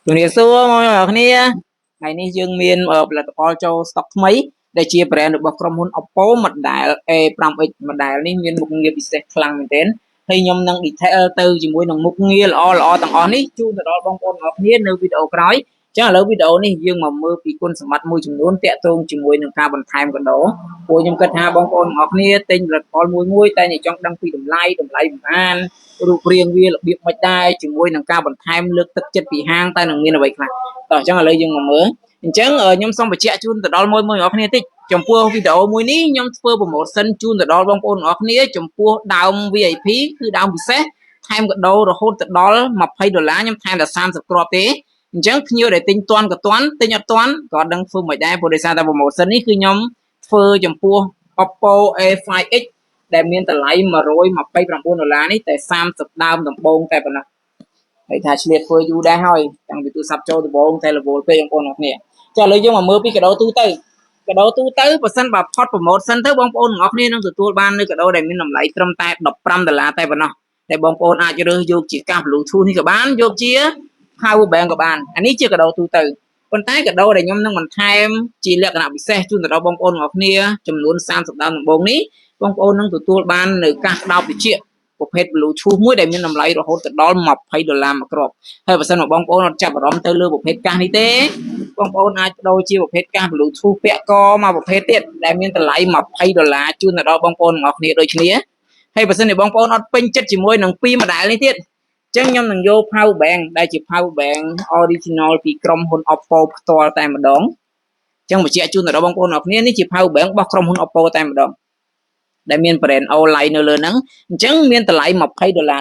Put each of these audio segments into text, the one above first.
ជំរាបសួរមកអ្នកគ្នាថ្ងៃនេះយើងមានផលិតផលចូលស្តុកថ្មីដែលជា brand របស់ក្រុមហ៊ុន Oppo model A5X model នេះមានមុខងារពិសេសខ្លាំងមែនទែនហើយខ្ញុំនឹង detail ទៅជាមួយនឹងមុខងារល្អៗទាំងអស់នេះជូនទៅដល់បងប្អូនអ្នកគ្នានៅវីដេអូក្រោយចឹងឥឡូវវីដេអូនេះយើងមកមើលពីគុណសម្បត្តិមួយចំនួនតាក់ទងជាមួយនឹងការបន្ថែមកាដូព្រោះខ្ញុំគិតថាបងប្អូនអ្នកគ្នាទិញផលិតផលមួយតែចង់ដឹងពីតម្លៃប្រហែលរូបរាងវារបៀបមិនដែរជាមួយនឹងការបន្ថែមលើកទឹកចិត្តពីហាងតែនឹងមានអ្វីខ្លះតោះអញ្ចឹងឥឡូវយើងមកមើលអញ្ចឹងខ្ញុំសូមបញ្ជាក់ជូនទៅដល់មួយអ្នកគ្នាតិចចំពោះវីដេអូមួយនេះខ្ញុំធ្វើ promotion ជូនទៅដល់បងប្អូនអ្នកគ្នាចំពោះដើម VIP គឺដើមពិសេសថែមកាដូរហូតទៅដល់$20ខ្ញុំថែមតែ30គ្រាប់ទេអញ្ចឹងភ្ញៀវដែលទិញតាន់ក៏តាន់ទិញអត់តាន់ក៏អត់ដឹងធ្វើមិនដែរព្រោះដោយសារតែ promotion នេះគឺខ្ញុំធ្វើចំពោះ Oppo A5X ដែលមានតម្លៃ$129នេះតែ30ដើមដំបូងតែប៉ុណ្ណោះហើយថាឆ្លៀតធ្វើយូរដែរហើយតាំងពីទូរស័ព្ទចូលដំបូងតែរវល់ពេកបងប្អូនអ្នកគ្នាចាឥឡូវយើងមកមើលពីកាដូទូទៅបើសិនបើផុត promotion ទៅបងប្អូនអ្នកគ្នានឹងទទួលបាននៅកាដូដែលមានតម្លៃត្រឹមតែ$15តែប៉ុណ្ណោះតែបងប្អូនអាចរើសយកជាកាស Bluetooth នេះក៏បានយកជា power bank ក៏បានអានេះជាកាដូទូទៅប៉ុន្តែកាដូដែលខ្ញុំនឹងបន្ថែមជាលក្ខណៈពិសេសជូនទៅដល់បងប្អូនអ្នកគ្នាចំនួន30ដើមដំបូងនេះបងប្អូននឹងទទួលបាននៅកាសក្តោបត្រចៀកប្រភេទ Bluetooth មួយដែលមានតម្លៃរហូតដល់$20មួយគ្រាប់ហើយបើសិនមកបងប្អូនអត់ចាប់អារម្មណ៍ទៅលើប្រភេទកាសនេះទេបងប្អូនអាចបដូរជាប្រភេទកាស Bluetooth ពាក់កមកប្រភេទទៀតដែលមានតម្លៃ$20ជូនទៅដល់បងប្អូនអ្នកគ្នាដូចគ្នាហើយបើសិនជាបងប្អូនអត់ពេញចិត្តជាមួយនឹងពីរ model នេះទៀតចឹងខ្ញុំនឹងយក power bank ដែលជា power bank original ពីក្រុមហ៊ុន Oppo ផ្ទាល់តែម្ដងចឹងបញ្ជាក់ជូនទៅដល់បងប្អូនអ្នកគ្នានេះជា power bank របស់ក្រុមហ៊ុន Oppo តែម្ដងដែលមាន brand online នៅលើហ្នឹងអញ្ចឹងមានតម្លៃ$20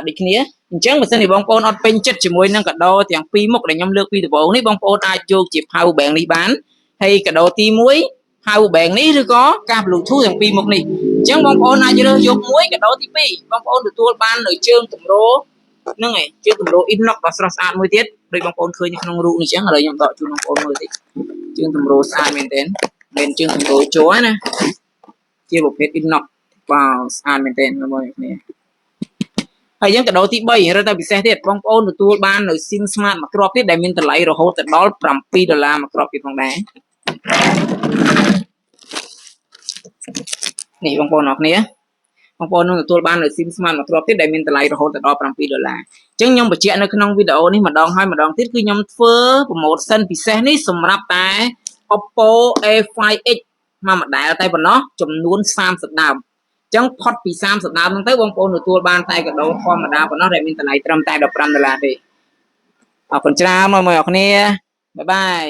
ដូចគ្នាអញ្ចឹងបើសិនជាបងប្អូនអត់ពេញចិត្តជាមួយនឹងកាដូទាំងពីរមុខដែលខ្ញុំលើកពីដំបូងនេះបងប្អូនអាចយកជា power bank នេះបានហើយកាដូទី1 power bank នេះឬក៏កាស Bluetooth ទាំងពីរមុខនេះអញ្ចឹងបងប្អូនអាចរើសយកមួយកាដូទី2បងប្អូនទទួលបាននៅជើងទម្រហ្នឹងឯងជើងទម្រ inox ដ៏ស្រស់ស្អាតមួយទៀតដូចបងប្អូនឃើញនៅក្នុងរូបនេះអញ្ចឹងឥឡូវខ្ញុំដកជូនបងប្អូនមើលតិចជើងទម្រស្អាតមែនទែនមិនជើងទម្រជ័រណាជាប្រភេទ inox បាទស្អាតមែនទែនបងប្អូនគ្នាហើយយើងកាដូទី3រត់តែពិសេសទៀតបងប្អូនទទួលបាននៅ SIM smart មួយគ្រាប់ទៀតដែលមានតម្លៃរហូតដល់$7មួយគ្រាប់ទៀតផងដែរនេះបងប្អូនអរគ្នាបងប្អូននឹងទទួលបាននៅ SIM smart មួយគ្រាប់ទៀតដែលមានតម្លៃរហូតដល់$7អញ្ចឹងខ្ញុំបញ្ជាក់នៅក្នុងវីដេអូនេះម្ដងហើយម្ដងទៀតគឺខ្ញុំធ្វើ promotion ពិសេសនេះសម្រាប់តែ Oppo A5X មួយ model តែប៉ុណ្ណោះចំនួន30ដើមចឹងផុតពី30ដើមហ្នឹងទៅបងប្អូនទទួលបានតែកាដូធម្មតាប៉ុណ្ណោះដែលមានតម្លៃត្រឹមតែ$15ទេអរគុណច្រើនមកអ្នកគ្នាបាយបាយ